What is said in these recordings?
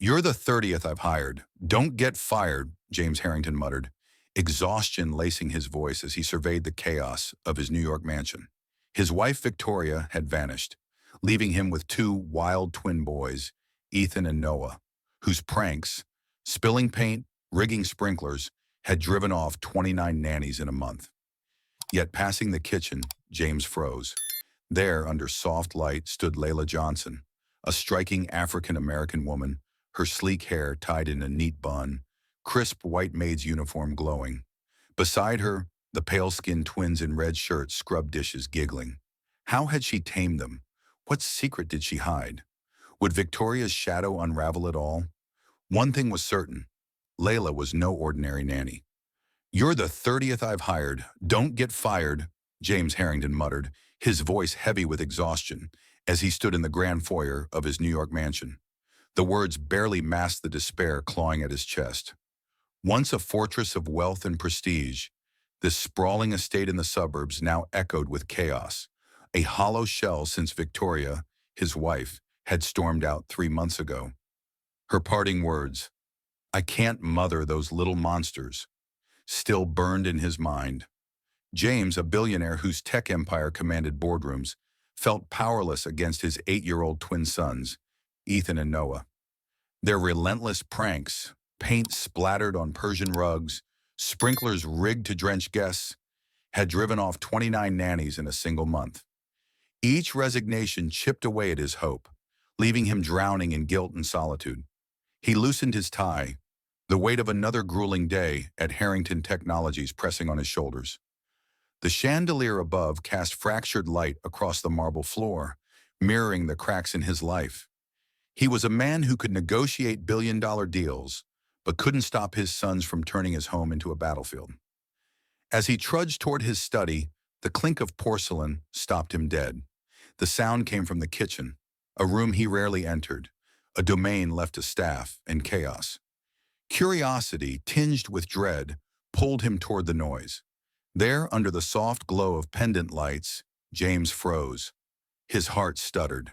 "You're the 30th I've hired. Don't get fired," James Harrington muttered, exhaustion lacing his voice as he surveyed the chaos of his New York mansion. His wife Victoria had vanished, leaving him with two wild twin boys, Ethan and Noah, whose pranks, spilling paint, rigging sprinklers, had driven off 29 nannies in a month. Yet passing the kitchen, James froze. There, under soft light, stood Laila Johnson, a striking African-American woman, her sleek hair tied in a neat bun, crisp white maid's uniform glowing. Beside her, the pale-skinned twins in red shirts scrubbed dishes, giggling. How had she tamed them? What secret did she hide? Would Victoria's shadow unravel it all? One thing was certain. Laila was no ordinary nanny. "You're the 30th I've hired. Don't get fired," James Harrington muttered, his voice heavy with exhaustion, as he stood in the grand foyer of his New York mansion. The words barely masked the despair clawing at his chest. Once a fortress of wealth and prestige, this sprawling estate in the suburbs now echoed with chaos, a hollow shell since Victoria, his wife, had stormed out 3 months ago. Her parting words, "I can't mother those little monsters," still burned in his mind. James, a billionaire whose tech empire commanded boardrooms, felt powerless against his 8-year-old twin sons, Ethan and Noah. Their relentless pranks, paint splattered on Persian rugs, sprinklers rigged to drench guests, had driven off 29 nannies in a single month. Each resignation chipped away at his hope, leaving him drowning in guilt and solitude. He loosened his tie, the weight of another grueling day at Harrington Technologies pressing on his shoulders. The chandelier above cast fractured light across the marble floor, mirroring the cracks in his life. He was a man who could negotiate billion-dollar deals, but couldn't stop his sons from turning his home into a battlefield. As he trudged toward his study, the clink of porcelain stopped him dead. The sound came from the kitchen, a room he rarely entered, a domain left to staff and chaos. Curiosity, tinged with dread, pulled him toward the noise. There, under the soft glow of pendant lights, James froze. His heart stuttered.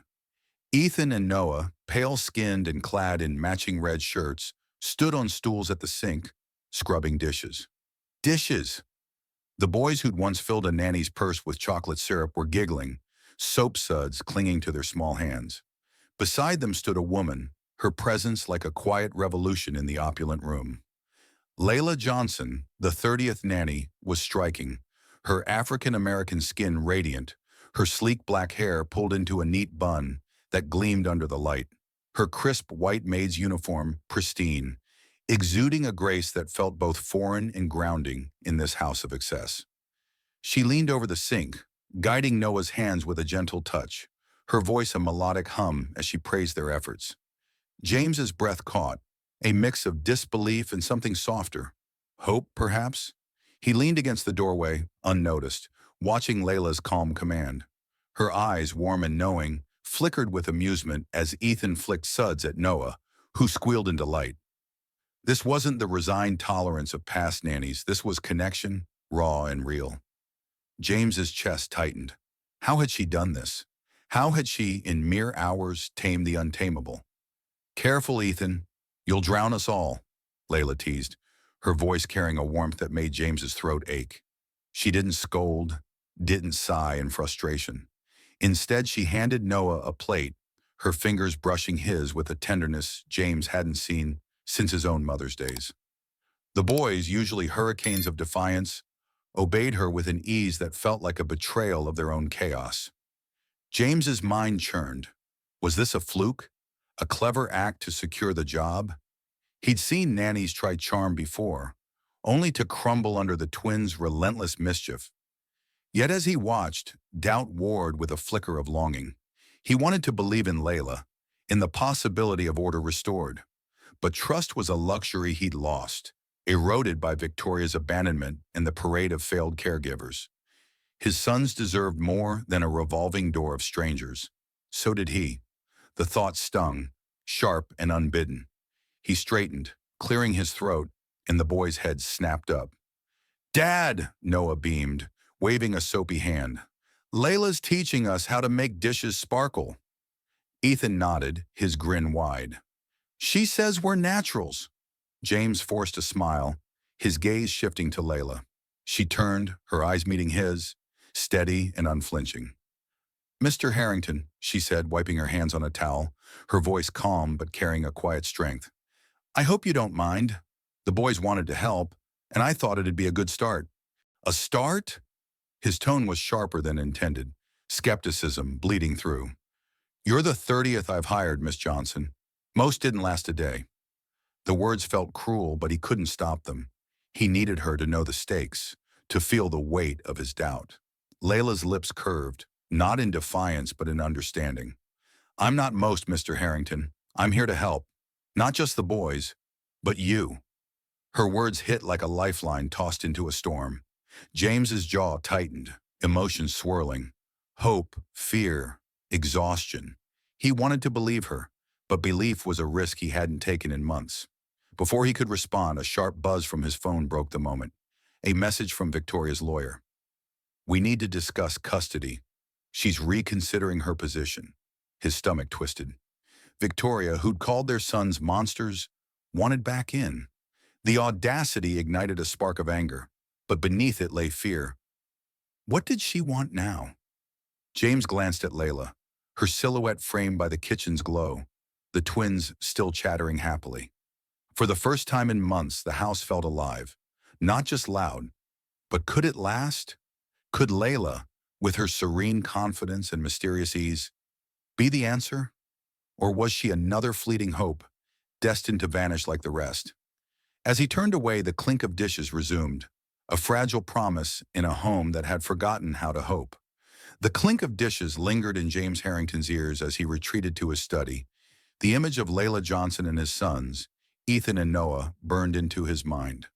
Ethan and Noah, pale-skinned and clad in matching red shirts, stood on stools at the sink, scrubbing dishes. Dishes! The boys who'd once filled a nanny's purse with chocolate syrup were giggling, soap suds clinging to their small hands. Beside them stood a woman, her presence like a quiet revolution in the opulent room. Laila Johnson, the 30th nanny, was striking, her African-American skin radiant, her sleek black hair pulled into a neat bun that gleamed under the light, her crisp white maid's uniform pristine, exuding a grace that felt both foreign and grounding in this house of excess. She leaned over the sink, guiding Noah's hands with a gentle touch, her voice a melodic hum as she praised their efforts. James's breath caught, a mix of disbelief and something softer. Hope, perhaps? He leaned against the doorway, unnoticed, watching Layla's calm command. Her eyes, warm and knowing, flickered with amusement as Ethan flicked suds at Noah, who squealed in delight. This wasn't the resigned tolerance of past nannies. This was connection, raw and real. James's chest tightened. How had she done this? How had she, in mere hours, tamed the untamable? "Careful, Ethan. You'll drown us all," Laila teased, her voice carrying a warmth that made James's throat ache. She didn't scold, didn't sigh in frustration. Instead, she handed Noah a plate, her fingers brushing his with a tenderness James hadn't seen since his own mother's days. The boys, usually hurricanes of defiance, obeyed her with an ease that felt like a betrayal of their own chaos. James's mind churned. Was this a fluke? A clever act to secure the job? He'd seen nannies try charm before, only to crumble under the twins' relentless mischief. Yet as he watched, doubt warred with a flicker of longing. He wanted to believe in Laila, in the possibility of order restored. But trust was a luxury he'd lost, eroded by Victoria's abandonment and the parade of failed caregivers. His sons deserved more than a revolving door of strangers. So did he. The thought stung, sharp and unbidden. He straightened, clearing his throat, and the boy's head snapped up. "Dad!" Noah beamed, waving a soapy hand. "Layla's teaching us how to make dishes sparkle." Ethan nodded, his grin wide. She says we're naturals. James forced a smile, his gaze shifting to Laila. She turned, her eyes meeting his, steady and unflinching. Mr. Harrington, she said, wiping her hands on a towel, her voice calm but carrying a quiet strength. I hope you don't mind. The boys wanted to help, and I thought it'd be a good start. A start? His tone was sharper than intended, skepticism bleeding through. You're the 30th I've hired, Miss Johnson. Most didn't last a day. The words felt cruel, but he couldn't stop them. He needed her to know the stakes, to feel the weight of his doubt. Layla's lips curved, not in defiance but in understanding. I'm not most, Mr. Harrington. I'm here to help. Not just the boys, but you. Her words hit like a lifeline tossed into a storm. James's jaw tightened, emotions swirling. Hope, fear, exhaustion. He wanted to believe her, but belief was a risk he hadn't taken in months. Before he could respond, a sharp buzz from his phone broke the moment. A message from Victoria's lawyer. We need to discuss custody. She's reconsidering her position. His stomach twisted. Victoria, who'd called their sons monsters, wanted back in. The audacity ignited a spark of anger, but beneath it lay fear. What did she want now? James glanced at Laila, her silhouette framed by the kitchen's glow, the twins still chattering happily. For the first time in months, the house felt alive. Not just loud, but could it last? Could Laila, with her serene confidence and mysterious ease, be the answer? Or was she another fleeting hope, destined to vanish like the rest? As he turned away, the clink of dishes resumed, a fragile promise in a home that had forgotten how to hope. The clink of dishes lingered in James Harrington's ears as he retreated to his study. The image of Laila Johnson and his sons, Ethan and Noah, burned into his mind.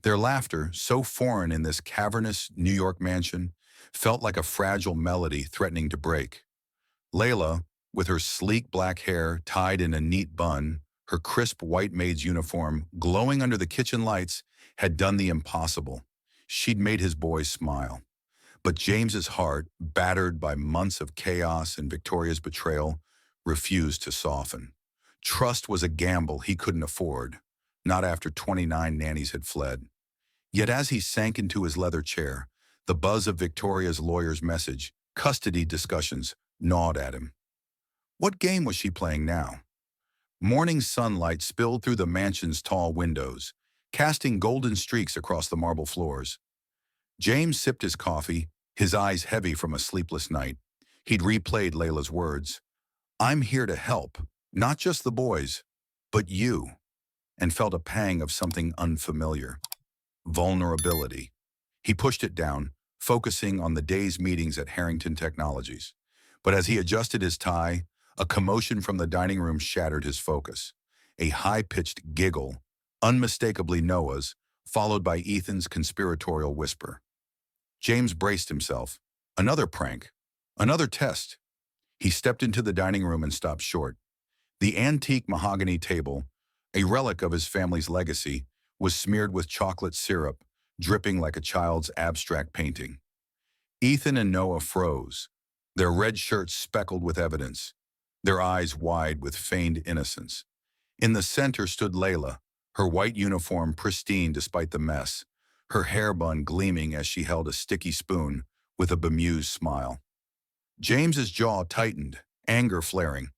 Their laughter, so foreign in this cavernous New York mansion, felt like a fragile melody threatening to break. Laila, with her sleek black hair tied in a neat bun, her crisp white maid's uniform glowing under the kitchen lights, had done the impossible. She'd made his boys smile. But James's heart, battered by months of chaos and Victoria's betrayal, refused to soften. Trust was a gamble he couldn't afford, not after 29 nannies had fled. Yet as he sank into his leather chair, the buzz of Victoria's lawyer's message, custody discussions, gnawed at him. What game was she playing now? Morning sunlight spilled through the mansion's tall windows, casting golden streaks across the marble floors. James sipped his coffee, his eyes heavy from a sleepless night. He'd replayed Layla's words. I'm here to help, not just the boys, but you, and felt a pang of something unfamiliar. Vulnerability. He pushed it down, focusing on the day's meetings at Harrington Technologies. But as he adjusted his tie, a commotion from the dining room shattered his focus. A high-pitched giggle, unmistakably Noah's, followed by Ethan's conspiratorial whisper. James braced himself. Another prank. Another test. He stepped into the dining room and stopped short. The antique mahogany table, a relic of his family's legacy, was smeared with chocolate syrup, dripping like a child's abstract painting. Ethan and Noah froze, their red shirts speckled with evidence, their eyes wide with feigned innocence. In the center stood Laila, her white uniform pristine despite the mess, her hair bun gleaming as she held a sticky spoon with a bemused smile. James's jaw tightened, anger flaring.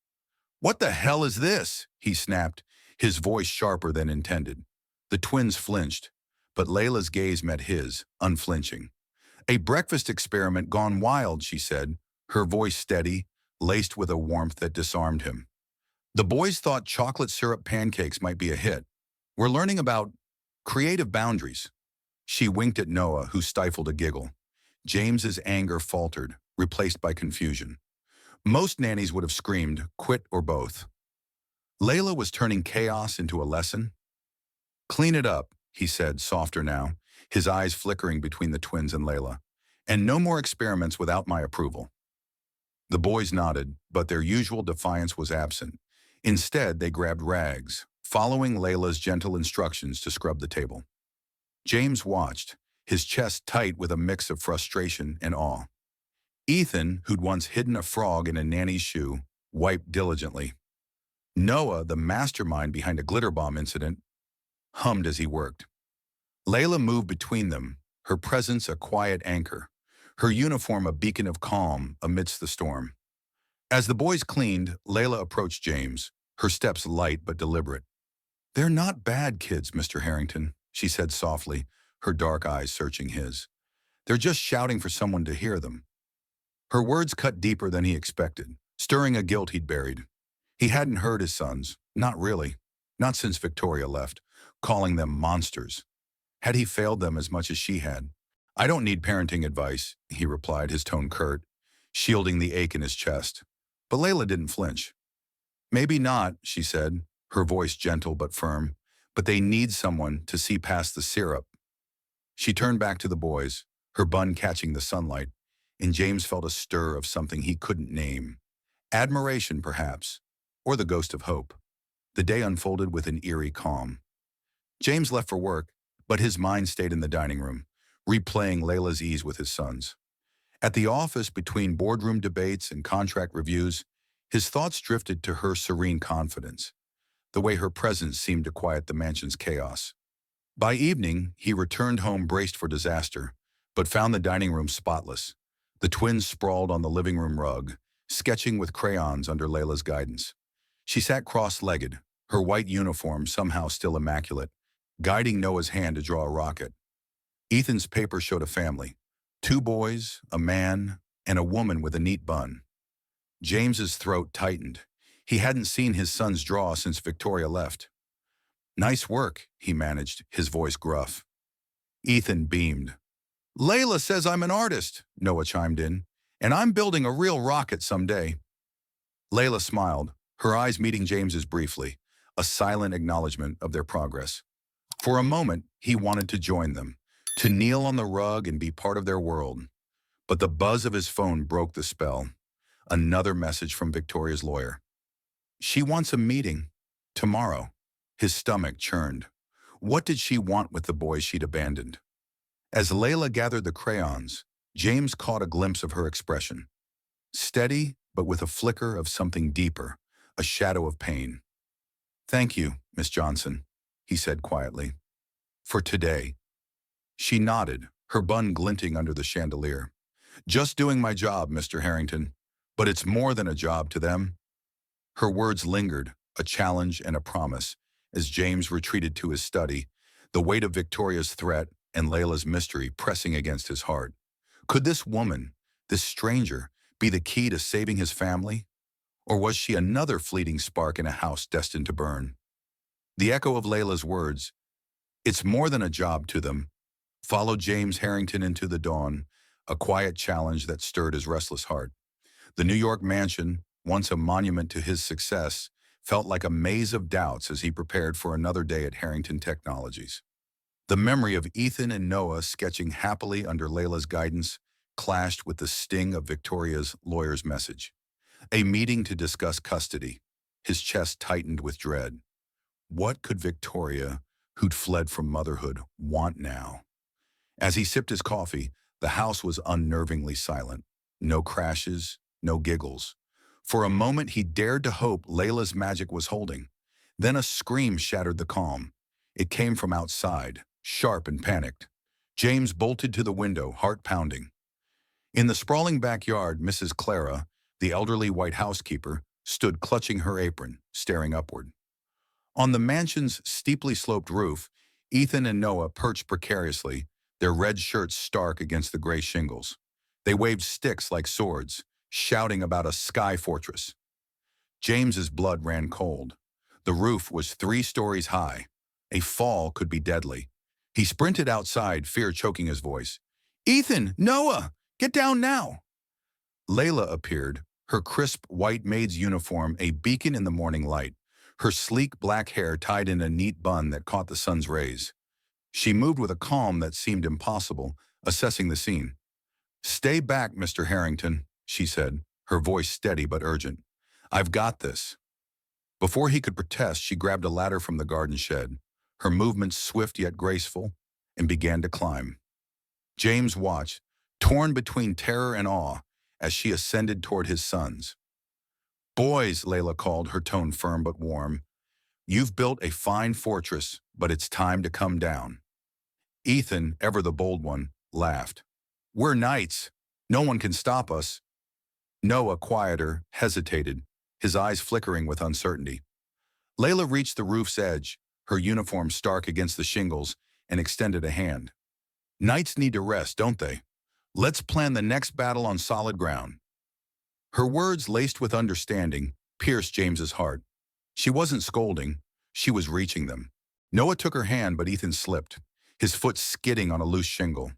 What the hell is this? He snapped, his voice sharper than intended. The twins flinched, but Layla's gaze met his, unflinching. A breakfast experiment gone wild, she said, her voice steady, laced with a warmth that disarmed him. The boys thought chocolate syrup pancakes might be a hit. We're learning about creative boundaries. She winked at Noah, who stifled a giggle. James's anger faltered, replaced by confusion. Most nannies would have screamed, quit or both. Laila was turning chaos into a lesson. Clean it up, he said, softer now, his eyes flickering between the twins and Laila. And no more experiments without my approval. The boys nodded, but their usual defiance was absent. Instead, they grabbed rags, following Layla's gentle instructions to scrub the table. James watched, his chest tight with a mix of frustration and awe. Ethan, who'd once hidden a frog in a nanny's shoe, wiped diligently. Noah, the mastermind behind a glitter bomb incident, hummed as he worked. Laila moved between them, her presence a quiet anchor, her uniform a beacon of calm amidst the storm. As the boys cleaned, Laila approached James, her steps light but deliberate. "They're not bad kids, Mr. Harrington," she said softly, her dark eyes searching his. "They're just shouting for someone to hear them." Her words cut deeper than he expected, stirring a guilt he'd buried. He hadn't heard his sons, not really, not since Victoria left, calling them monsters. Had he failed them as much as she had? "I don't need parenting advice," he replied, his tone curt, shielding the ache in his chest. But Layla didn't flinch. "Maybe not," she said, her voice gentle but firm, "but they need someone to see past the syrup." She turned back to the boys, her bun catching the sunlight, and James felt a stir of something he couldn't name. Admiration, perhaps, or the ghost of hope. The day unfolded with an eerie calm. James left for work, but his mind stayed in the dining room, replaying Layla's ease with his sons. At the office, between boardroom debates and contract reviews, his thoughts drifted to her serene confidence, the way her presence seemed to quiet the mansion's chaos. By evening, he returned home braced for disaster, but found the dining room spotless. The twins sprawled on the living room rug, sketching with crayons under Layla's guidance. She sat cross-legged, her white uniform somehow still immaculate, guiding Noah's hand to draw a rocket. Ethan's paper showed a family: 2 boys, a man, and a woman with a neat bun. James's throat tightened. He hadn't seen his sons draw since Victoria left. "Nice work," he managed, his voice gruff. Ethan beamed. "Layla says I'm an artist," Noah chimed in, "and I'm building a real rocket someday." Layla smiled, her eyes meeting James's briefly, a silent acknowledgement of their progress. For a moment, he wanted to join them, to kneel on the rug and be part of their world. But the buzz of his phone broke the spell. Another message from Victoria's lawyer. "She wants a meeting. Tomorrow." His stomach churned. What did she want with the boys she'd abandoned? As Layla gathered the crayons, James caught a glimpse of her expression. Steady, but with a flicker of something deeper, a shadow of pain. "Thank you, Miss Johnson," he said quietly. "For today." She nodded, her bun glinting under the chandelier. "Just doing my job, Mr. Harrington. But it's more than a job to them." Her words lingered, a challenge and a promise, as James retreated to his study, the weight of Victoria's threat and Layla's mystery pressing against his heart. Could this woman, this stranger, be the key to saving his family? Or was she another fleeting spark in a house destined to burn? The echo of Layla's words, "It's more than a job to them," followed James Harrington into the dawn, a quiet challenge that stirred his restless heart. The New York mansion, once a monument to his success, felt like a maze of doubts as he prepared for another day at Harrington Technologies. The memory of Ethan and Noah sketching happily under Layla's guidance clashed with the sting of Victoria's lawyer's message. A meeting to discuss custody. His chest tightened with dread. What could Victoria, who'd fled from motherhood, want now? As he sipped his coffee, the house was unnervingly silent. No crashes, no giggles. For a moment, he dared to hope Layla's magic was holding. Then a scream shattered the calm. It came from outside, sharp and panicked. James bolted to the window, heart pounding. In the sprawling backyard, Mrs. Clara, the elderly white housekeeper, stood clutching her apron, staring upward. On the mansion's steeply sloped roof, Ethan and Noah perched precariously, their red shirts stark against the gray shingles. They waved sticks like swords, shouting about a sky fortress. James's blood ran cold. The roof was 3 stories high. A fall could be deadly. He sprinted outside, fear choking his voice. "Ethan! Noah! Get down now!" Layla appeared, her crisp white maid's uniform a beacon in the morning light, her sleek black hair tied in a neat bun that caught the sun's rays. She moved with a calm that seemed impossible, assessing the scene. "Stay back, Mr. Harrington," she said, her voice steady but urgent. "I've got this." Before he could protest, she grabbed a ladder from the garden shed, her movements swift yet graceful, and began to climb. James watched, torn between terror and awe, as she ascended toward his sons. Boys, Laila called, her tone firm but warm. You've built a fine fortress, but it's time to come down. Ethan, ever the bold one, laughed. We're knights. No one can stop us. Noah, quieter, hesitated, his eyes flickering with uncertainty. Laila reached the roof's edge, her uniform stark against the shingles, and extended a hand. Knights need to rest, don't they? Let's plan the next battle on solid ground. Her words, laced with understanding, pierced James's heart. She wasn't scolding, she was reaching them. Noah took her hand, but Ethan slipped, his foot skidding on a loose shingle.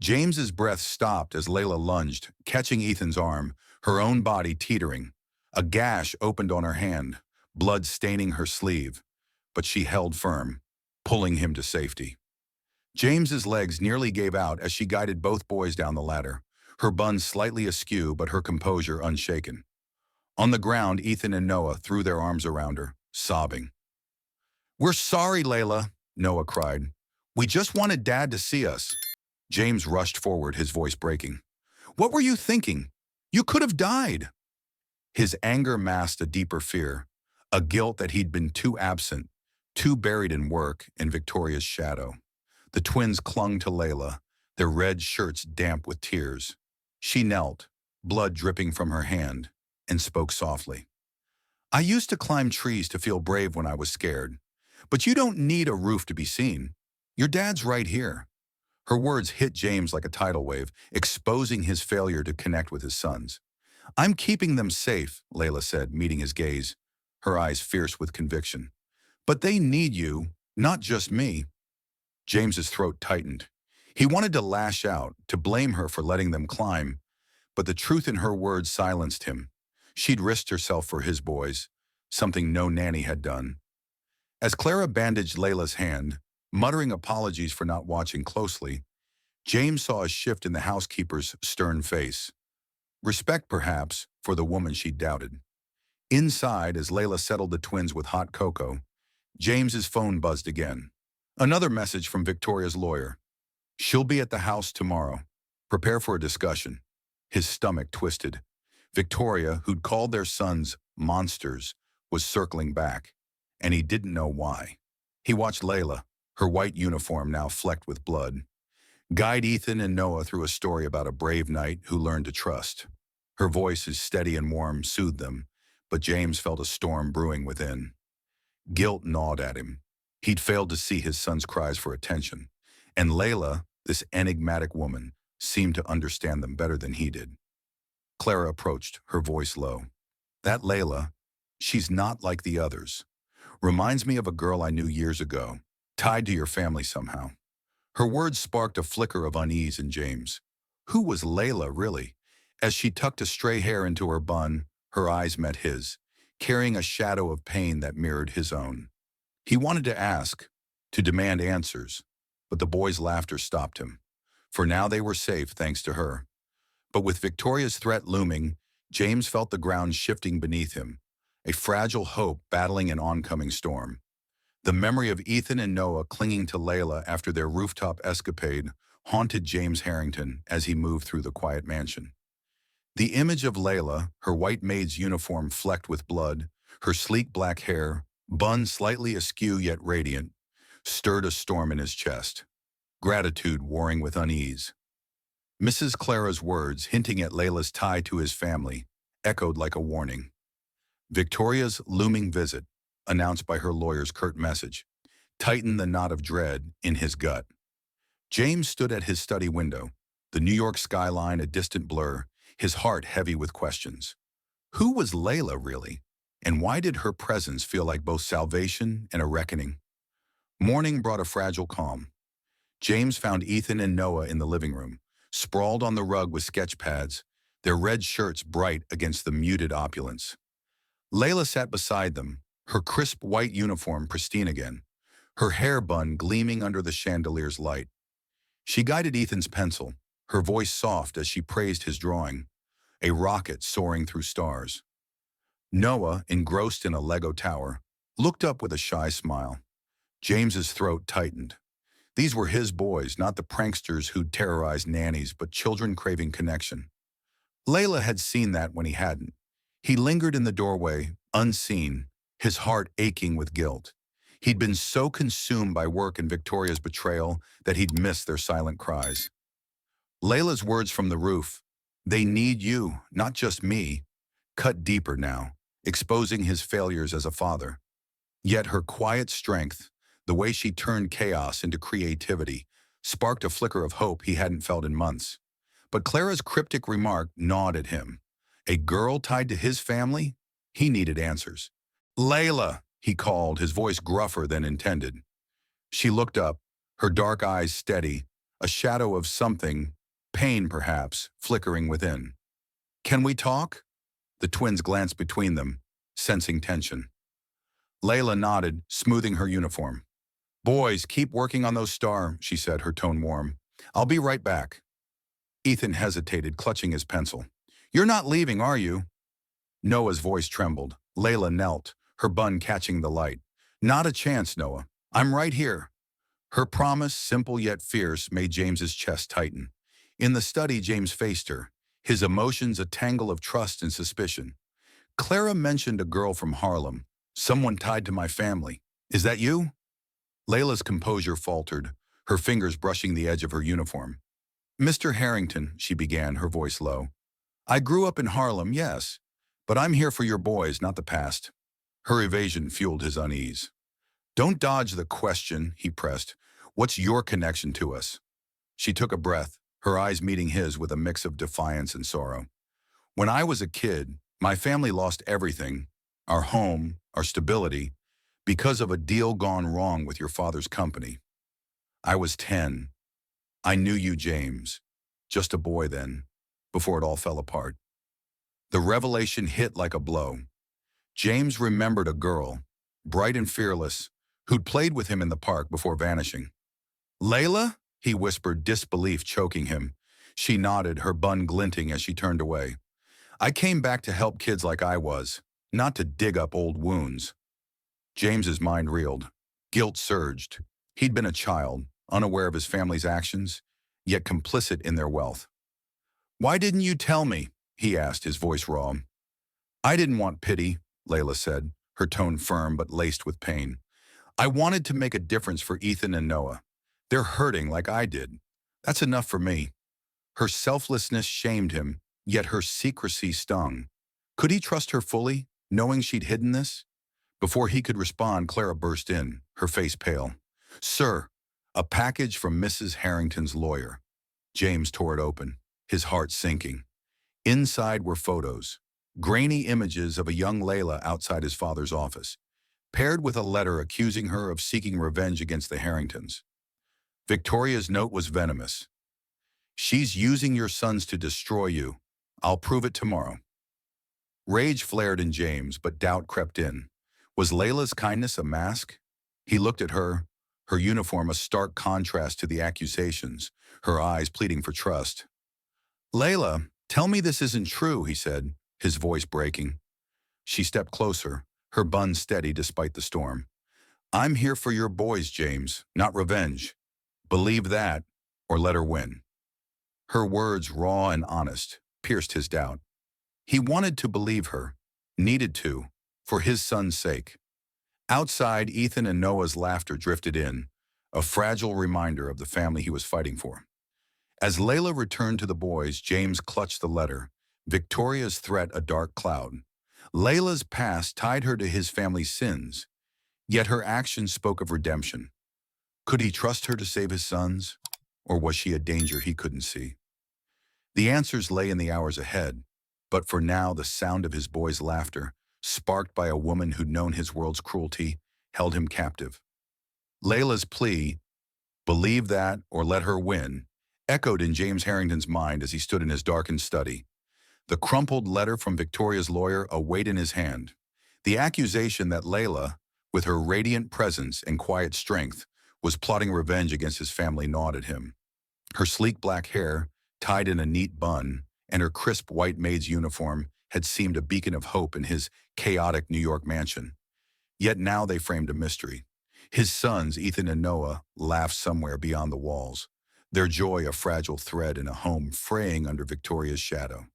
James's breath stopped as Laila lunged, catching Ethan's arm, her own body teetering. A gash opened on her hand, blood staining her sleeve, but she held firm, pulling him to safety. James's legs nearly gave out as she guided both boys down the ladder, her bun slightly askew but her composure unshaken. On the ground, Ethan and Noah threw their arms around her, sobbing. We're sorry, Laila, Noah cried. We just wanted Dad to see us. James rushed forward, his voice breaking. What were you thinking? You could have died. His anger masked a deeper fear, a guilt that he'd been too absent, too buried in work and Victoria's shadow. The twins clung to Laila, their red shirts damp with tears. She knelt, blood dripping from her hand, and spoke softly. I used to climb trees to feel brave when I was scared, but you don't need a roof to be seen. Your dad's right here. Her words hit James like a tidal wave, exposing his failure to connect with his sons. I'm keeping them safe, Laila said, meeting his gaze, her eyes fierce with conviction. But they need you, not just me. James's throat tightened. He wanted to lash out, to blame her for letting them climb, but the truth in her words silenced him. She'd risked herself for his boys, something no nanny had done. As Clara bandaged Laila's hand, muttering apologies for not watching closely, James saw a shift in the housekeeper's stern face. Respect, perhaps, for the woman she doubted. Inside, as Laila settled the twins with hot cocoa, James's phone buzzed again. Another message from Victoria's lawyer. She'll be at the house tomorrow. Prepare for a discussion. His stomach twisted. Victoria, who'd called their sons monsters, was circling back, and he didn't know why. He watched Laila, her white uniform now flecked with blood, guide Ethan and Noah through a story about a brave knight who learned to trust. Her voice, as steady and warm, soothed them, but James felt a storm brewing within. Guilt gnawed at him. He'd failed to see his son's cries for attention, and Laila, this enigmatic woman, seemed to understand them better than he did. Clara approached, her voice low. That Laila, she's not like the others. Reminds me of a girl I knew years ago, tied to your family somehow. Her words sparked a flicker of unease in James. Who was Laila, really? As she tucked a stray hair into her bun, her eyes met his, carrying a shadow of pain that mirrored his own. He wanted to ask, to demand answers, but the boys' laughter stopped him. For now they were safe thanks to her. But with Victoria's threat looming, James felt the ground shifting beneath him, a fragile hope battling an oncoming storm. The memory of Ethan and Noah clinging to Laila after their rooftop escapade haunted James Harrington as he moved through the quiet mansion. The image of Laila, her white maid's uniform flecked with blood, her sleek black hair, bun slightly askew yet radiant, stirred a storm in his chest, gratitude warring with unease. Mrs. Clara's words, hinting at Laila's tie to his family, echoed like a warning. Victoria's looming visit, announced by her lawyer's curt message, tightened the knot of dread in his gut. James stood at his study window, the New York skyline a distant blur, his heart heavy with questions. Who was Laila, really? And why did her presence feel like both salvation and a reckoning? Morning brought a fragile calm. James found Ethan and Noah in the living room, sprawled on the rug with sketch pads, their red shirts bright against the muted opulence. Laila sat beside them, her crisp white uniform pristine again, her hair bun gleaming under the chandelier's light. She guided Ethan's pencil, her voice soft as she praised his drawing, a rocket soaring through stars. Noah, engrossed in a Lego tower, looked up with a shy smile. James's throat tightened. These were his boys, not the pranksters who'd terrorized nannies, but children craving connection. Laila had seen that when he hadn't. He lingered in the doorway, unseen, his heart aching with guilt. He'd been so consumed by work and Victoria's betrayal that he'd missed their silent cries. Layla's words from the roof, "They need you, not just me," cut deeper now, exposing his failures as a father. Yet her quiet strength, the way she turned chaos into creativity, sparked a flicker of hope he hadn't felt in months. But Clara's cryptic remark gnawed at him. A girl tied to his family? He needed answers. "Layla," he called, his voice gruffer than intended. She looked up, her dark eyes steady, a shadow of something, pain perhaps, flickering within. "Can we talk?" The twins glanced between them, sensing tension. Layla nodded, smoothing her uniform. "Boys, keep working on those stars," she said, her tone warm. "I'll be right back." Ethan hesitated, clutching his pencil. "You're not leaving, are you?" Noah's voice trembled. Layla knelt, her bun catching the light. "Not a chance, Noah. I'm right here." Her promise, simple yet fierce, made James's chest tighten. In the study, James faced her, his emotions a tangle of trust and suspicion. "Clara mentioned a girl from Harlem, someone tied to my family. Is that you?" Layla's composure faltered, her fingers brushing the edge of her uniform. "Mr. Harrington," she began, her voice low. "I grew up in Harlem, yes, but I'm here for your boys, not the past." Her evasion fueled his unease. "Don't dodge the question," he pressed. "What's your connection to us?" She took a breath, her eyes meeting his with a mix of defiance and sorrow. "When I was a kid, my family lost everything, our home, our stability, because of a deal gone wrong with your father's company. I was 10. I knew you, James. Just a boy then, before it all fell apart." The revelation hit like a blow. James remembered a girl, bright and fearless, who'd played with him in the park before vanishing. "Layla?" he whispered, disbelief choking him. She nodded, her bun glinting as she turned away. "I came back to help kids like I was, not to dig up old wounds." James's mind reeled. Guilt surged. He'd been a child, unaware of his family's actions, yet complicit in their wealth. "Why didn't you tell me?" he asked, his voice raw. "I didn't want pity," Layla said, her tone firm but laced with pain. "I wanted to make a difference for Ethan and Noah. They're hurting like I did. That's enough for me." Her selflessness shamed him, yet her secrecy stung. Could he trust her fully, knowing she'd hidden this? Before he could respond, Clara burst in, her face pale. "Sir, a package from Mrs. Harrington's lawyer." James tore it open, his heart sinking. Inside were photos, grainy images of a young Layla outside his father's office, paired with a letter accusing her of seeking revenge against the Harringtons. Victoria's note was venomous. "She's using your sons to destroy you. I'll prove it tomorrow." Rage flared in James, but doubt crept in. Was Layla's kindness a mask? He looked at her, her uniform a stark contrast to the accusations, her eyes pleading for trust. "Layla, tell me this isn't true," he said, his voice breaking. She stepped closer, her bun steady despite the storm. "I'm here for your boys, James, not revenge. Believe that, or let her win." Her words, raw and honest, pierced his doubt. He wanted to believe her, needed to, for his son's sake. Outside, Ethan and Noah's laughter drifted in, a fragile reminder of the family he was fighting for. As Layla returned to the boys, James clutched the letter, Victoria's threat a dark cloud. Layla's past tied her to his family's sins, yet her actions spoke of redemption. Could he trust her to save his sons, or was she a danger he couldn't see? The answers lay in the hours ahead, but for now the sound of his boys' laughter, sparked by a woman who'd known his world's cruelty, held him captive. Layla's plea, "Believe that or let her win," echoed in James Harrington's mind as he stood in his darkened study. The crumpled letter from Victoria's lawyer a weight in his hand. The accusation that Layla, with her radiant presence and quiet strength, was plotting revenge against his family gnawed at him. Her sleek black hair, tied in a neat bun, and her crisp white maid's uniform had seemed a beacon of hope in his chaotic New York mansion. Yet now they framed a mystery. His sons, Ethan and Noah, laughed somewhere beyond the walls, their joy a fragile thread in a home fraying under Victoria's shadow.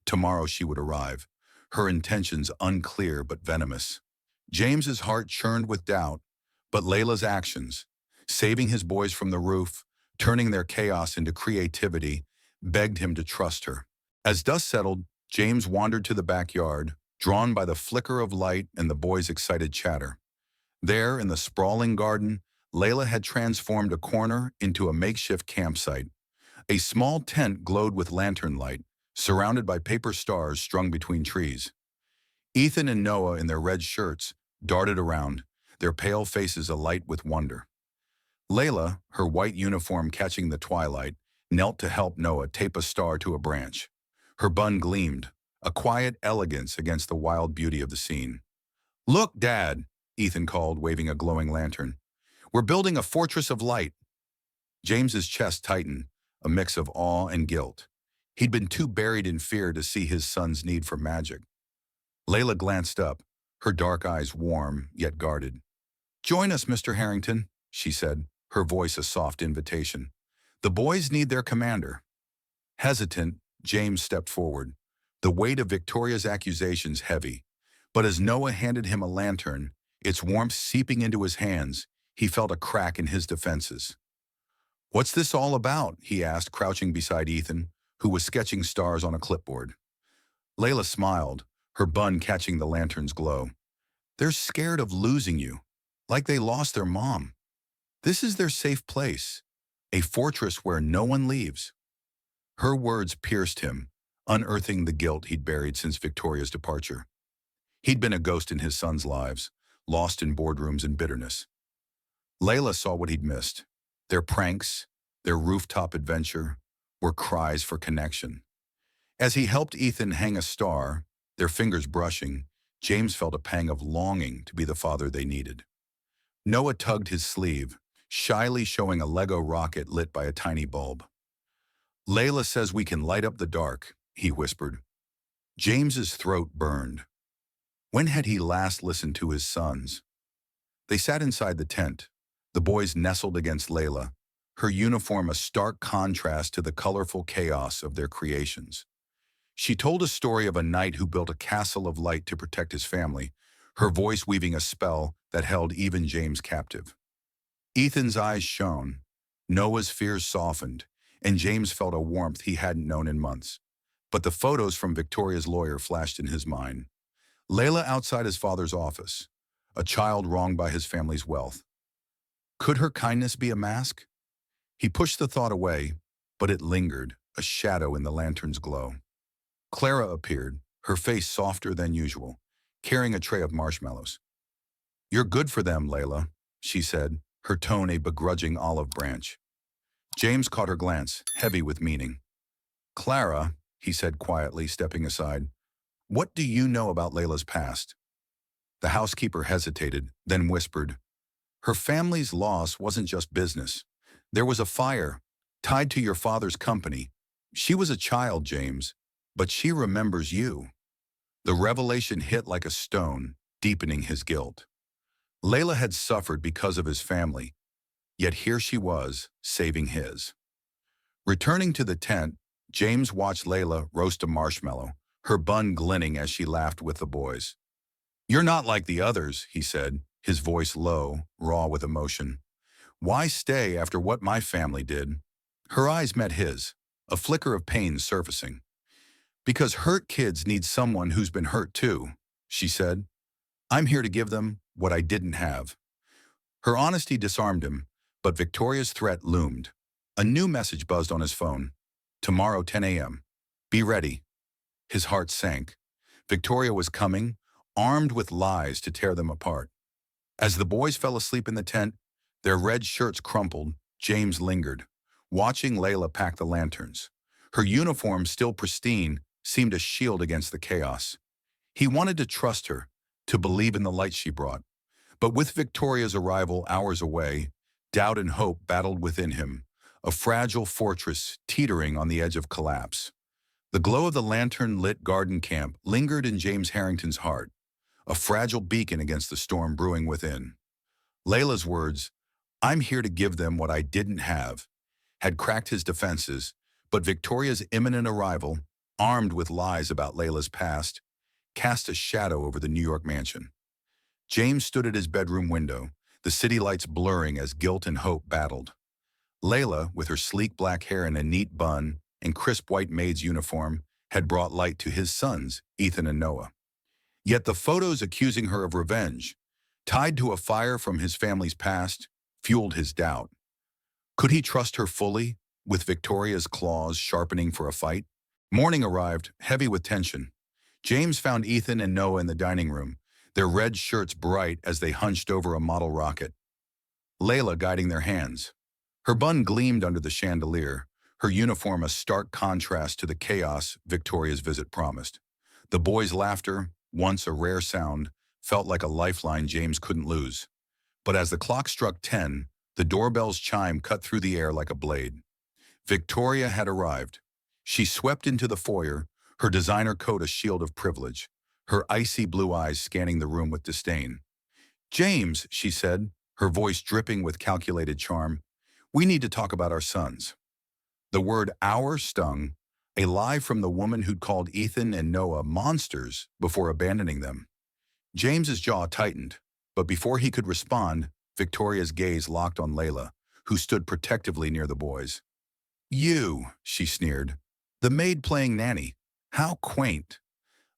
Tomorrow she would arrive, her intentions unclear but venomous. James's heart churned with doubt, but Layla's actions, saving his boys from the roof, turning their chaos into creativity, begged him to trust her. As dust settled, James wandered to the backyard, drawn by the flicker of light and the boys' excited chatter. There, in the sprawling garden, Layla had transformed a corner into a makeshift campsite. A small tent glowed with lantern light, surrounded by paper stars strung between trees. Ethan and Noah, in their red shirts, darted around, their pale faces alight with wonder. Layla, her white uniform catching the twilight, knelt to help Noah tape a star to a branch. Her bun gleamed, a quiet elegance against the wild beauty of the scene. "Look, Dad," Ethan called, waving a glowing lantern. "We're building a fortress of light." James's chest tightened, a mix of awe and guilt. He'd been too buried in fear to see his son's need for magic. Layla glanced up, her dark eyes warm yet guarded. "Join us, Mr. Harrington," she said, her voice a soft invitation. "The boys need their commander." Hesitant, James stepped forward, the weight of Victoria's accusations heavy. But as Noah handed him a lantern, its warmth seeping into his hands, he felt a crack in his defenses. "What's this all about?" he asked, crouching beside Ethan, who was sketching stars on a clipboard. Layla smiled, her bun catching the lantern's glow. "They're scared of losing you, like they lost their mom. This is their safe place, a fortress where no one leaves." Her words pierced him, unearthing the guilt he'd buried since Victoria's departure. He'd been a ghost in his sons' lives, lost in boardrooms and bitterness. Layla saw what he'd missed. Their pranks, their rooftop adventure, were cries for connection. As he helped Ethan hang a star, their fingers brushing, James felt a pang of longing to be the father they needed. Noah tugged his sleeve, shyly showing a Lego rocket lit by a tiny bulb. "Layla says we can light up the dark," he whispered. James's throat burned. When had he last listened to his sons? They sat inside the tent, the boys nestled against Layla, her uniform a stark contrast to the colorful chaos of their creations. She told a story of a knight who built a castle of light to protect his family, her voice weaving a spell that held even James captive. Ethan's eyes shone, Noah's fears softened, and James felt a warmth he hadn't known in months. But the photos from Victoria's lawyer flashed in his mind. Layla outside his father's office, a child wronged by his family's wealth. Could her kindness be a mask? He pushed the thought away, but it lingered, a shadow in the lantern's glow. Clara appeared, her face softer than usual, carrying a tray of marshmallows. "You're good for them, Layla," she said, her tone a begrudging olive branch. James caught her glance, heavy with meaning. "Clara," he said quietly, stepping aside, "what do you know about Layla's past?" The housekeeper hesitated, then whispered, "Her family's loss wasn't just business. There was a fire, tied to your father's company. She was a child, James, but she remembers you." The revelation hit like a stone, deepening his guilt. Layla had suffered because of his family, yet here she was, saving his. Returning to the tent, James watched Layla roast a marshmallow, her bun glinting as she laughed with the boys. "You're not like the others," he said, his voice low, raw with emotion. "Why stay after what my family did?" Her eyes met his, a flicker of pain surfacing. "Because hurt kids need someone who's been hurt too," she said. "I'm here to give them what I didn't have." Her honesty disarmed him, but Victoria's threat loomed. A new message buzzed on his phone. "Tomorrow, 10 a.m. Be ready." His heart sank. Victoria was coming, armed with lies to tear them apart. As the boys fell asleep in the tent, their red shirts crumpled, James lingered, watching Layla pack the lanterns. Her uniform, still pristine, seemed a shield against the chaos. He wanted to trust her, to believe in the light she brought. But with Victoria's arrival hours away, doubt and hope battled within him, a fragile fortress teetering on the edge of collapse. The glow of the lantern-lit garden camp lingered in James Harrington's heart, a fragile beacon against the storm brewing within. Layla's words, "I'm here to give them what I didn't have," had cracked his defenses, but Victoria's imminent arrival, armed with lies about Layla's past, cast a shadow over the New York mansion. James stood at his bedroom window, the city lights blurring as guilt and hope battled. Layla, with her sleek black hair in a neat bun and crisp white maid's uniform, had brought light to his sons, Ethan and Noah. Yet the photos accusing her of revenge, tied to a fire from his family's past, fueled his doubt. Could he trust her fully, with Victoria's claws sharpening for a fight? Morning arrived, heavy with tension. James found Ethan and Noah in the dining room, their red shirts bright as they hunched over a model rocket. Layla guiding their hands. Her bun gleamed under the chandelier, her uniform a stark contrast to the chaos Victoria's visit promised. The boys' laughter, once a rare sound, felt like a lifeline James couldn't lose. But as the clock struck 10, the doorbell's chime cut through the air like a blade. Victoria had arrived. She swept into the foyer, her designer coat a shield of privilege, her icy blue eyes scanning the room with disdain. "James," she said, her voice dripping with calculated charm, "we need to talk about our sons." The word "our" stung, a lie from the woman who'd called Ethan and Noah monsters before abandoning them. James's jaw tightened, but before he could respond, Victoria's gaze locked on Layla, who stood protectively near the boys. "You," she sneered. "The maid playing nanny. How quaint."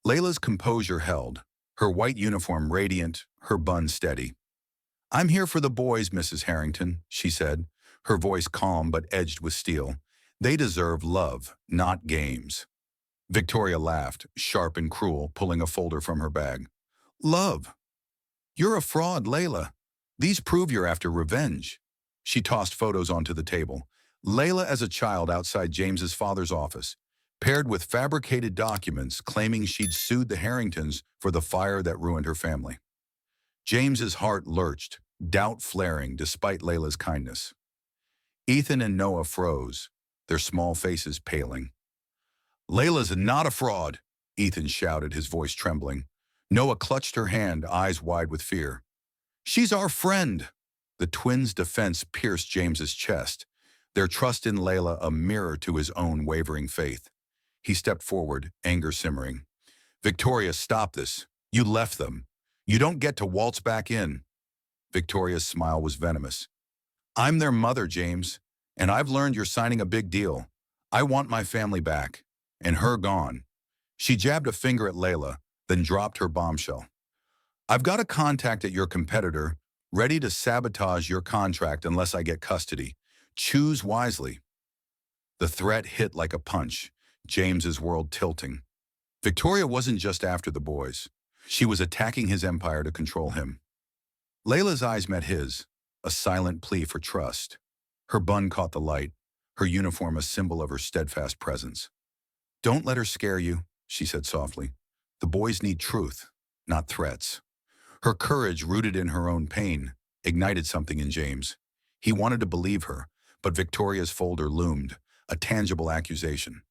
Layla's composure held, her white uniform radiant, her bun steady. "I'm here for the boys, Mrs. Harrington," she said, her voice calm but edged with steel. "They deserve love, not games." Victoria laughed, sharp and cruel, pulling a folder from her bag. "Love? You're a fraud, Layla. These prove you're after revenge." She tossed photos onto the table. Layla as a child outside James's father's office, paired with fabricated documents claiming she'd sued the Harringtons for the fire that ruined her family. James's heart lurched, doubt flaring despite Layla's kindness. Ethan and Noah froze, their small faces paling. "Layla's not a fraud," Ethan shouted, his voice trembling. Noah clutched her hand, eyes wide with fear. "She's our friend." The twins' defense pierced James's chest, their trust in Layla a mirror to his own wavering faith. He stepped forward, anger simmering. "Victoria, stop this. You left them. You don't get to waltz back in." Victoria's smile was venomous. "I'm their mother, James, and I've learned you're signing a big deal. I want my family back, and her gone." She jabbed a finger at Layla, then dropped her bombshell. "I've got a contact at your competitor, ready to sabotage your contract unless I get custody. Choose wisely." The threat hit like a punch, James's world tilting. Victoria wasn't just after the boys. She was attacking his empire to control him. Layla's eyes met his, a silent plea for trust. Her bun caught the light, her uniform a symbol of her steadfast presence. "Don't let her scare you," she said softly. "The boys need truth, not threats." Her courage, rooted in her own pain, ignited something in James. He wanted to believe her, but Victoria's folder loomed, a tangible accusation.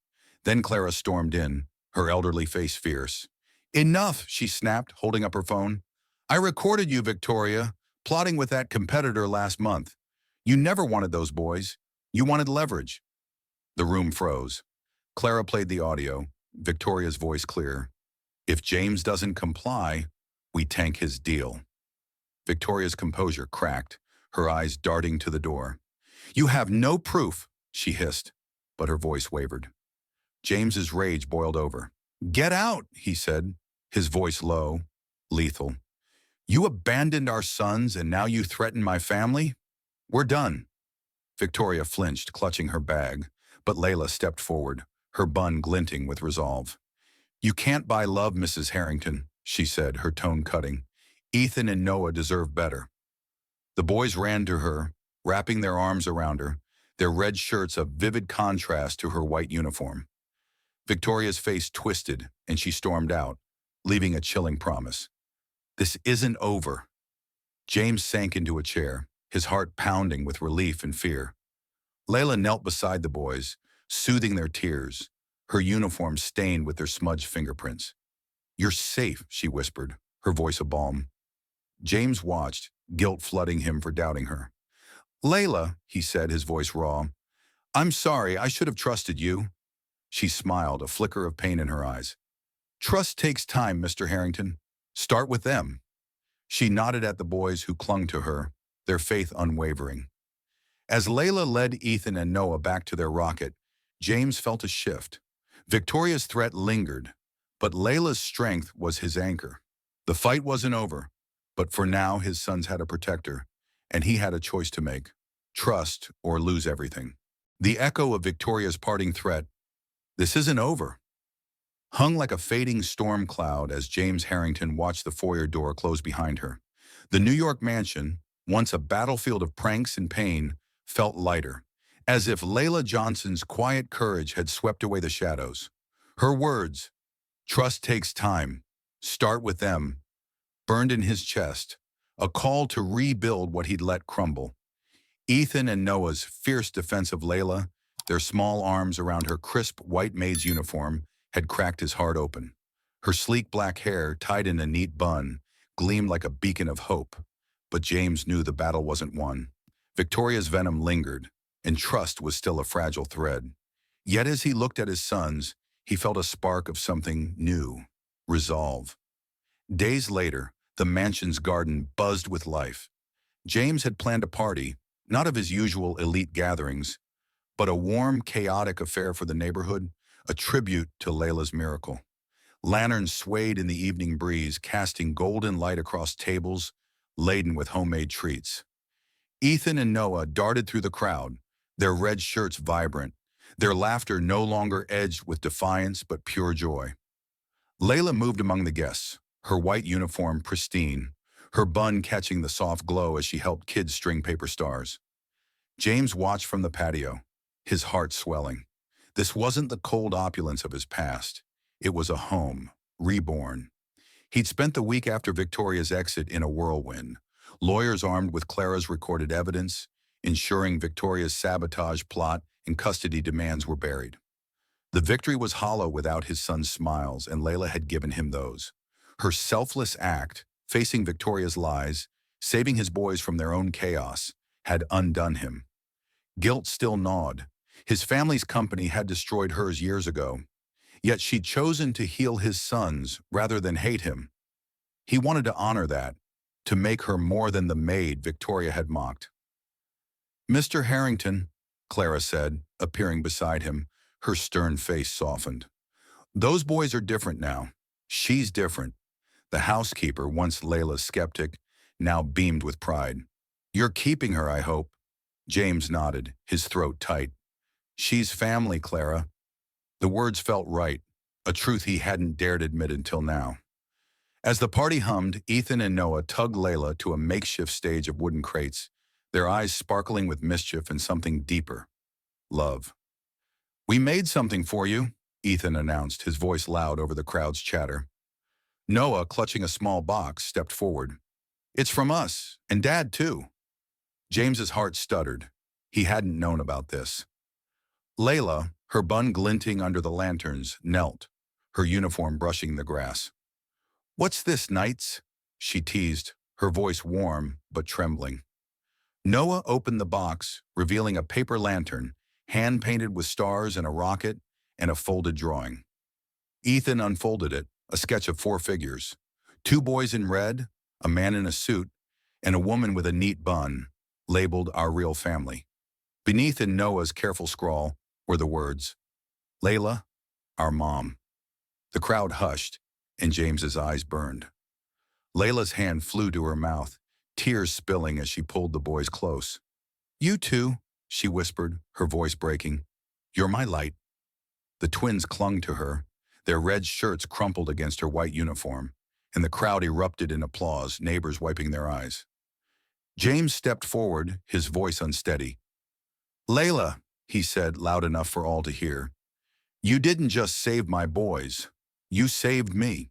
Then Clara stormed in, her elderly face fierce. "Enough," she snapped, holding up her phone. "I recorded you, Victoria, plotting with that competitor last month. You never wanted those boys. You wanted leverage." The room froze. Clara played the audio, Victoria's voice clear. "If James doesn't comply, we tank his deal." Victoria's composure cracked, her eyes darting to the door. "You have no proof," she hissed, but her voice wavered. James's rage boiled over. "Get out," he said, his voice low, lethal. "You abandoned our sons and now you threaten my family? We're done." Victoria flinched, clutching her bag, but Layla stepped forward, her bun glinting with resolve. "You can't buy love, Mrs. Harrington," she said, her tone cutting. "Ethan and Noah deserve better." The boys ran to her, wrapping their arms around her, their red shirts a vivid contrast to her white uniform. Victoria's face twisted, and she stormed out, leaving a chilling promise. "This isn't over." James sank into a chair, his heart pounding with relief and fear. Layla knelt beside the boys, soothing their tears, her uniform stained with their smudged fingerprints. "You're safe," she whispered, her voice a balm. James watched, guilt flooding him for doubting her. "Layla," he said, his voice raw, "I'm sorry, I should have trusted you." She smiled, a flicker of pain in her eyes. Trust takes time, Mr. Harrington. Start with them. She nodded at the boys who clung to her, their faith unwavering. As Layla led Ethan and Noah back to their rocket, James felt a shift. Victoria's threat lingered, but Layla's strength was his anchor. The fight wasn't over, but for now his sons had a protector, and he had a choice to make: trust or lose everything. The echo of Victoria's parting threat, "This isn't over," hung like a fading storm cloud as James Harrington watched the foyer door close behind her. The New York mansion, once a battlefield of pranks and pain, felt lighter, as if Laila Johnson's quiet courage had swept away the shadows. Her words, "Trust takes time. Start with them," burned in his chest, a call to rebuild what he'd let crumble. Ethan and Noah's fierce defense of Layla, their small arms around her crisp white maid's uniform, had cracked his heart open. Her sleek black hair, tied in a neat bun, gleamed like a beacon of hope. But James knew the battle wasn't won. Victoria's venom lingered, and trust was still a fragile thread. Yet as he looked at his sons, he felt a spark of something new: resolve. Days later, the mansion's garden buzzed with life. James had planned a party, not of his usual elite gatherings, but a warm, chaotic affair for the neighborhood, a tribute to Layla's miracle. Lanterns swayed in the evening breeze, casting golden light across tables laden with homemade treats. Ethan and Noah darted through the crowd, their red shirts vibrant, their laughter no longer edged with defiance but pure joy. Layla moved among the guests, her white uniform pristine, her bun catching the soft glow as she helped kids string paper stars. James watched from the patio, his heart swelling. This wasn't the cold opulence of his past. It was a home, reborn. He'd spent the week after Victoria's exit in a whirlwind, lawyers armed with Clara's recorded evidence, ensuring Victoria's sabotage plot and custody demands were buried. The victory was hollow without his son's smiles, and Layla had given him those. Her selfless act, facing Victoria's lies, saving his boys from their own chaos, had undone him. Guilt still gnawed. His family's company had destroyed hers years ago, yet she'd chosen to heal his sons rather than hate him. He wanted to honor that, to make her more than the maid Victoria had mocked. "Mr. Harrington," Clara said, appearing beside him, her stern face softened. "Those boys are different now. She's different." The housekeeper, once Layla's skeptic, now beamed with pride. "You're keeping her, I hope." James nodded, his throat tight. "She's family, Clara." The words felt right, a truth he hadn't dared admit until now. As the party hummed, Ethan and Noah tugged Layla to a makeshift stage of wooden crates, their eyes sparkling with mischief and something deeper: love. "We made something for you," Ethan announced, his voice loud over the crowd's chatter. Noah, clutching a small box, stepped forward. "It's from us, and Dad too." James's heart stuttered. He hadn't known about this. Layla, her bun glinting under the lanterns, knelt, her uniform brushing the grass. "What's this, Knights?" she teased, her voice warm but trembling. Noah opened the box, revealing a paper lantern, hand-painted with stars and a rocket and a folded drawing. Ethan unfolded it, a sketch of 4 figures: 2 boys in red, a man in a suit, and a woman with a neat bun, labeled "Our Real Family." Beneath in Noah's careful scrawl were the words, "Layla, our mom." The crowd hushed, and James's eyes burned. Layla's hand flew to her mouth, tears spilling as she pulled the boys close. "You too," she whispered, her voice breaking. "You're my light." The twins clung to her, their red shirts crumpled against her white uniform, and the crowd erupted in applause, neighbors wiping their eyes. James stepped forward, his voice unsteady. "Layla," he said, loud enough for all to hear, "you didn't just save my boys. You saved me."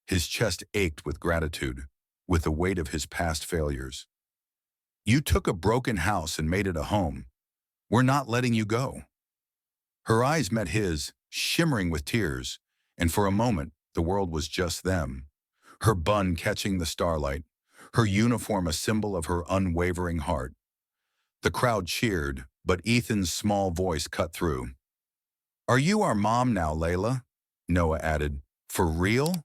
His chest ached with gratitude, with the weight of his past failures. "You took a broken house and made it a home. We're not letting you go." Her eyes met his, shimmering with tears, and for a moment, the world was just them. Her bun catching the starlight, her uniform a symbol of her unwavering heart. The crowd cheered, but Ethan's small voice cut through. "Are you our mom now, Layla?" Noah added, For real?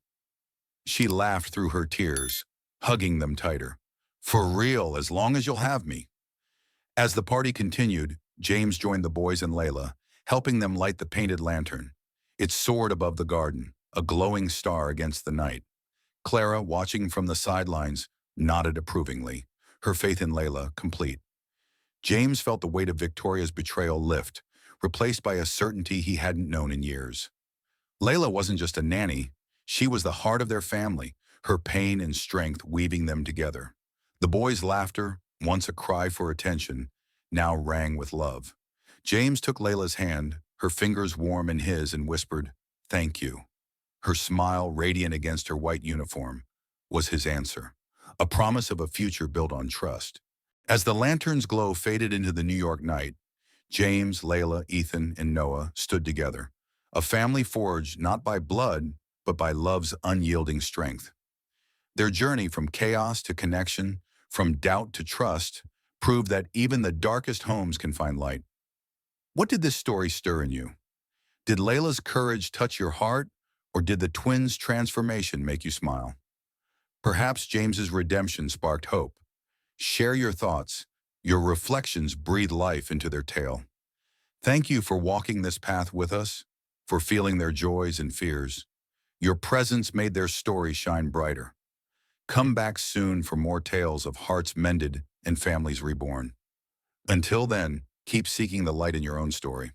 She laughed through her tears, hugging them tighter. For real, as long as you'll have me. As the party continued, James joined the boys and Layla, helping them light the painted lantern. It soared above the garden, a glowing star against the night. Clara, watching from the sidelines, nodded approvingly, her faith in Layla complete. James felt the weight of Victoria's betrayal lift, replaced by a certainty he hadn't known in years. Layla wasn't just a nanny, she was the heart of their family, her pain and strength weaving them together. The boys' laughter, once a cry for attention, now rang with love. James took Layla's hand, her fingers warm in his, and whispered, "Thank you." Her smile, radiant against her white uniform, was his answer, a promise of a future built on trust. As the lantern's glow faded into the New York night, James, Layla, Ethan, and Noah stood together, a family forged not by blood, but by love's unyielding strength. Their journey from chaos to connection, from doubt to trust, proved that even the darkest homes can find light. What did this story stir in you? Did Layla's courage touch your heart, or did the twins' transformation make you smile? Perhaps James's redemption sparked hope. Share your thoughts. Your reflections breathe life into their tale. Thank you for walking this path with us, for feeling their joys and fears. Your presence made their story shine brighter. Come back soon for more tales of hearts mended and families reborn. Until then, keep seeking the light in your own story.